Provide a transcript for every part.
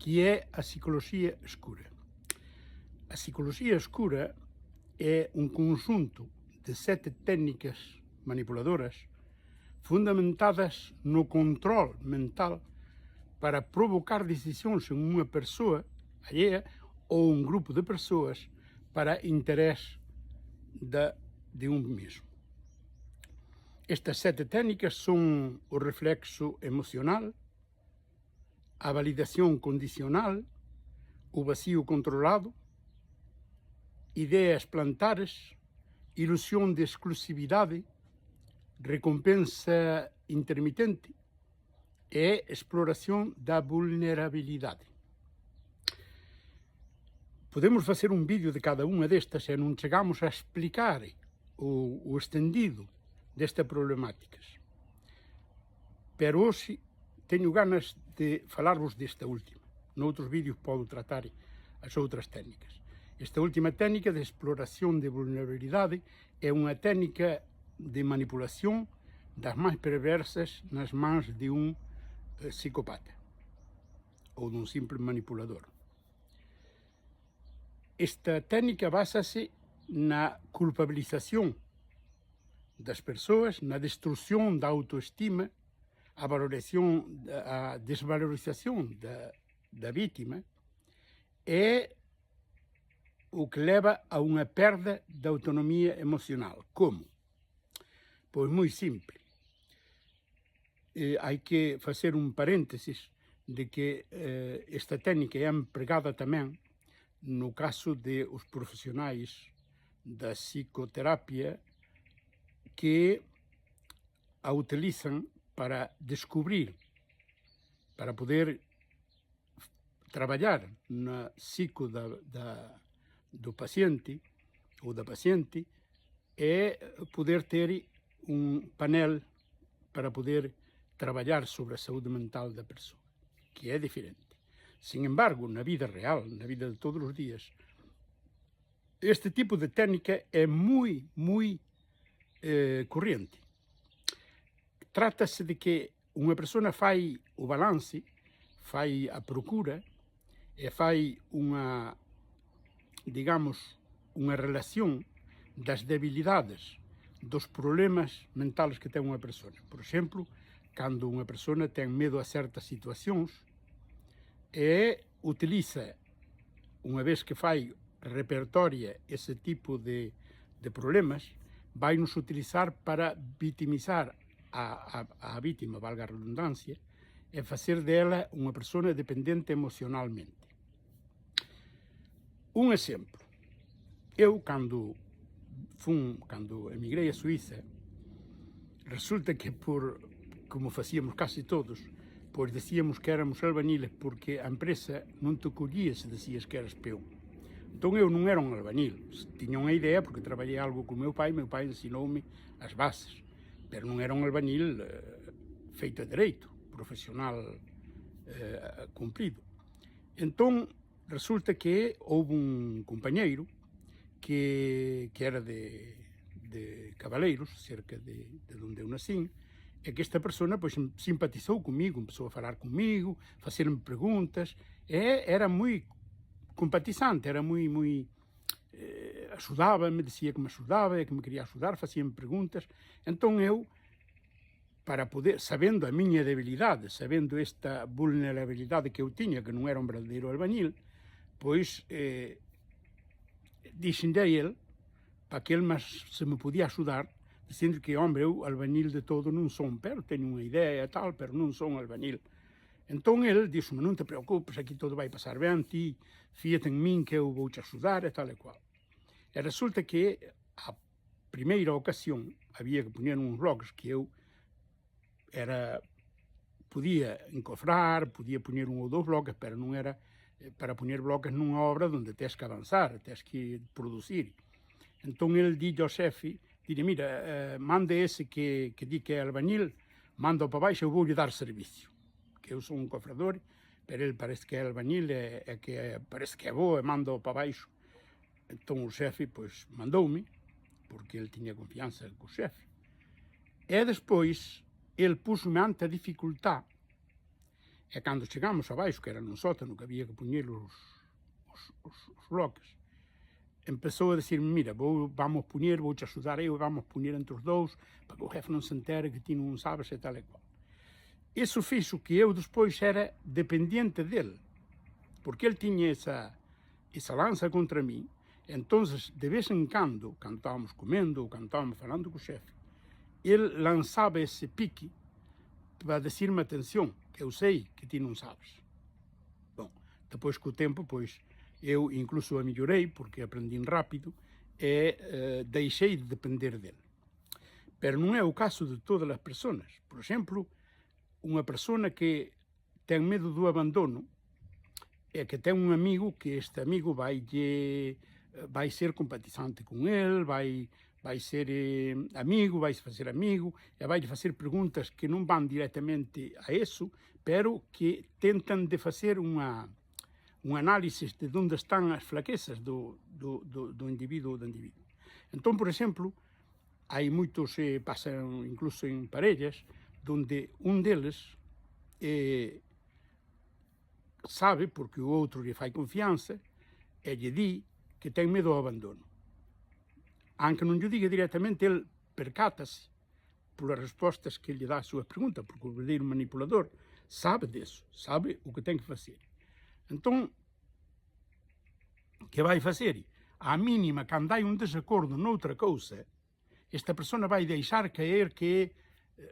que é a psicologia escura. A psicologia escura é um conjunto de 7 técnicas manipuladoras fundamentadas no controle mental para provocar decisões em uma pessoa alheia ou um grupo de pessoas para interesse de um mesmo. Estas 7 técnicas são o reflexo emocional, a validação condicional, o vazio controlado, ideias plantares, ilusão de exclusividade, recompensa intermitente e exploração da vulnerabilidade. Podemos fazer um vídeo de cada uma destas e não chegamos a explicar o estendido destas problemáticas. Pero hoje tenho ganas de falar-vos desta última. Noutros vídeos podo tratar as outras técnicas. Esta última técnica de exploração de vulnerabilidade é uma técnica de manipulação das mais perversas nas mãos de um psicopata ou de um simples manipulador. Esta técnica basa-se na culpabilização das pessoas, na destruição da autoestima, a desvalorização da vítima, é o que leva a uma perda de autonomia emocional. Como? Pois muito simples. Há que fazer um parênteses de que esta técnica é empregada também no caso de os profissionais da psicoterapia que a utilizam para descobrir, para poder trabalhar na psico do paciente ou da paciente e poder ter um painel para poder trabalhar sobre a saúde mental da pessoa, que é diferente. Sin embargo, na vida real, na vida de todos os dias, este tipo de técnica é muito corrente. Trata-se de que uma pessoa faz o balance, faz a procura e faz digamos, uma relação das debilidades, dos problemas mentais que tem uma pessoa. Por exemplo, quando uma pessoa tem medo a certas situações e utiliza, uma vez que faz repertória esse tipo de problemas, vai nos utilizar para vitimizar a vítima, valga a redundância, e fazer dela uma pessoa dependente emocionalmente. Um exemplo. Eu, quando emigrei à Suíça, resulta que, como fazíamos quase todos, pois dizíamos que éramos albañiles porque a empresa não te colhia se dizias que eras peão. Então eu não era um albañil, tinha uma ideia porque trabalhei algo com meu pai ensinou-me as bases, mas não era um albañil feito a direito, profissional cumprido. Então resulta que houve um companheiro que era de Cavaleiros, cerca de onde eu nasci, é que esta pessoa pois, simpatizou comigo, começou a falar comigo, fazer-me perguntas, era muito compatizante, era muito ajudava-me, dizia que me ajudava, que me queria ajudar, fazia-me perguntas. Então eu, para poder, sabendo a minha debilidade, sabendo esta vulnerabilidade que eu tinha, que não era um verdadeiro albañil, pois disse-lhe a ele, para que ele se me podia ajudar, dizendo que, homem, eu albañil de todo não sou, pero tenho uma ideia tal, pero não sou um albañil. Então ele disse-me, não te preocupes, aqui tudo vai passar bem, ti, fia-te em mim que eu vou te ajudar, e tal e qual. E resulta que, a primeira ocasião, havia que pôr uns blogs que eu podia encofrar, podia pôr um ou dois blogs, pero não era para pôr blogs numa obra onde tens que avançar, tens que produzir. Então ele disse ao chefe, disse, mira, manda esse que diz que é albañil, manda-o para baixo, eu vou-lhe dar serviço. Que eu sou um cofrador, pero ele parece que é albañil, parece que é boa, manda-o para baixo. Então o chefe, pois, mandou-me, porque ele tinha confiança com o chefe. E depois, ele pôs-me ante a dificuldade E cando chegamos abaixo, que era nun sótano, que había que poñer os bloques, empezou a decir, mira, vamos poñer, vouche axudar eu, vamos poñer entre os dous, para que o jefe non se entere que ti non sabes e tal e cual. Iso fixo que eu despois era dependiente dele, porque ele tiña esa lanza contra mí. Entonces, de vez en cando estábamos comendo ou cando estábamos falando co xefe, ele lanzaba ese pique para decirme atención, que eu sei que ti non sabes. Bom, depois co tempo, pois, eu incluso a mellorei, porque aprendín rápido, e deixei de depender dele. Pero non é o caso de todas as persoas. Por exemplo, unha persona que ten medo do abandono e que ten un amigo que este amigo vai ser compatizante con el, vai ser amigo, vai facer amigo, e vai facer preguntas que non van directamente a eso, pero que tentan de facer un análisis de onde están as flaquezas do individuo ou do individuo. Entón, por exemplo, hai moitos, pasan incluso en parellas, donde un deles sabe, porque o outro lle fai confianza, e lle di que ten medo ao abandono. Aunque non lle diga directamente, ele percátase polas respostas que lle dá as súas preguntas, porque o verdadeiro manipulador sabe disso, sabe o que ten que facer. Entón, que vai facer? A mínima, cando hai un desacordo noutra cousa, esta persona vai deixar caer que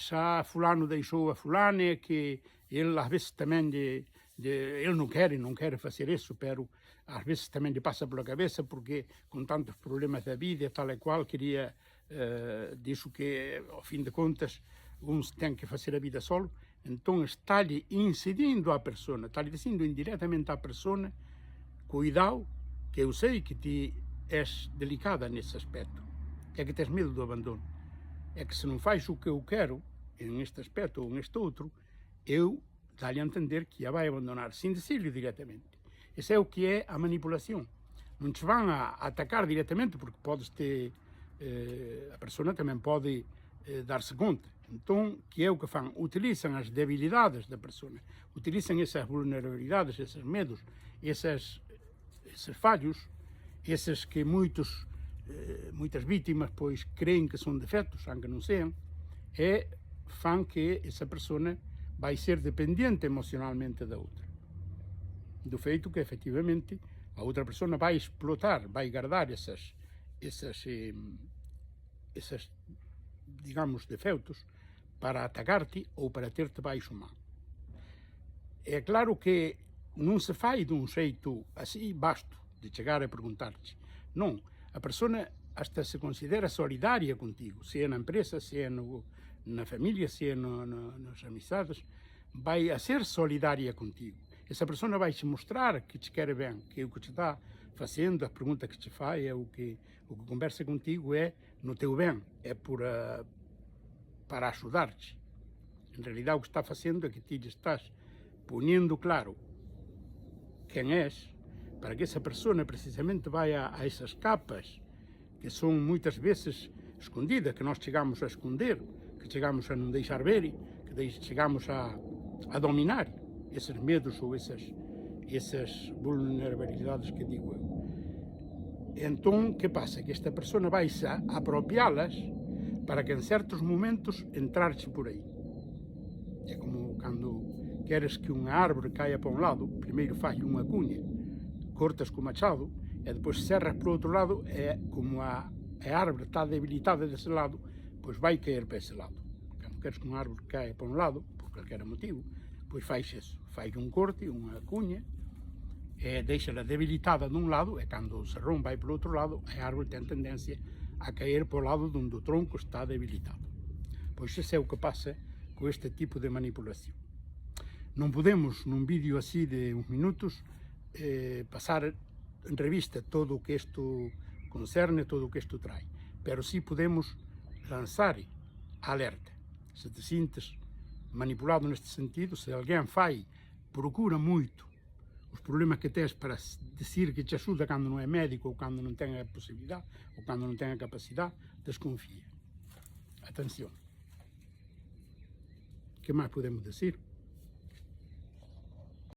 xa fulano deixou a fulana, que ele ás veces tamén ele non quere facer eso, pero ás veces tamén lle pasa pola cabeza, porque con tantos problemas da vida, tal e cual, quería, dixo que, ao fin de contas, un ten que facer a vida solo. Entón, está-lhe incidindo á persona, está-lhe dicindo indirectamente á persona, cuidado, que eu sei que ti és delicada nesse aspecto, é que tes medo do abandono, é que se non faz o que eu quero, en este aspecto ou neste outro, eu dá-lhe a entender que a vai abandonar, sin decirlhe directamente. Ese é o que é a manipulación. Non te van a atacar directamente, porque a persona tamén pode darse conta. Entón, que é o que fan? Utilizan as debilidades da persona, utilizan esas vulnerabilidades, esos medos, esses fallos, esses que moitas vítimas pois creen que son defectos, aunque non sean, e fan que esa persona vai ser dependiente emocionalmente da outra. Do feito que, efectivamente, a outra persona vai explotar, vai guardar esses digamos, defectos para atacarte ou para ter-te baixo má. É claro que non se fai dun xeito así basto de chegar a perguntar-te. Non, a persona hasta se considera solidaria contigo, se é na empresa, se é na familia, se é nas amizades, vai a ser solidaria contigo. Essa persona vai te mostrar que te quer ben, que o que te está facendo, a pergunta que te faz, o que conversa contigo é no teu ben, é para ajudar-te. En realidade, o que está facendo é que ti estás ponendo claro quen és, para que essa persona precisamente vai a essas capas que são muitas vezes escondidas, que nós chegamos a esconder, que chegamos a non deixar ver, que chegamos a dominar esses medos ou essas vulnerabilidades que digo eu. Entón, que pasa? Que esta persona vai a apropiálas para que en certos momentos entrarche por aí. É como cando queres que unha árbore caia para un lado, primeiro faz unha cuña, cortas co machado, e depois serras por outro lado, e como a árbore está debilitada dese lado, pois vai caer para ese lado. Cando queres que unha árbore caia para un lado, por calquera motivo, pois faz eso, faz un corte, unha cuña, e deixa-la debilitada dun lado, e cando o serrón vai para outro lado, a árbore ten tendencia a caer para o lado onde o tronco está debilitado. Pois ese é o que pasa con este tipo de manipulación. Non podemos, nun vídeo así de uns minutos, pasar en revista todo o que isto concerne, todo o que isto trae, pero sí podemos lanzar alerta. Se te sintes manipulado neste sentido, se alguén procura moito os problemas que tes para decir que te axuda cando non é médico, ou cando non ten a posibilidade, ou cando non ten a capacidade, desconfía. Atención. Que máis podemos decir?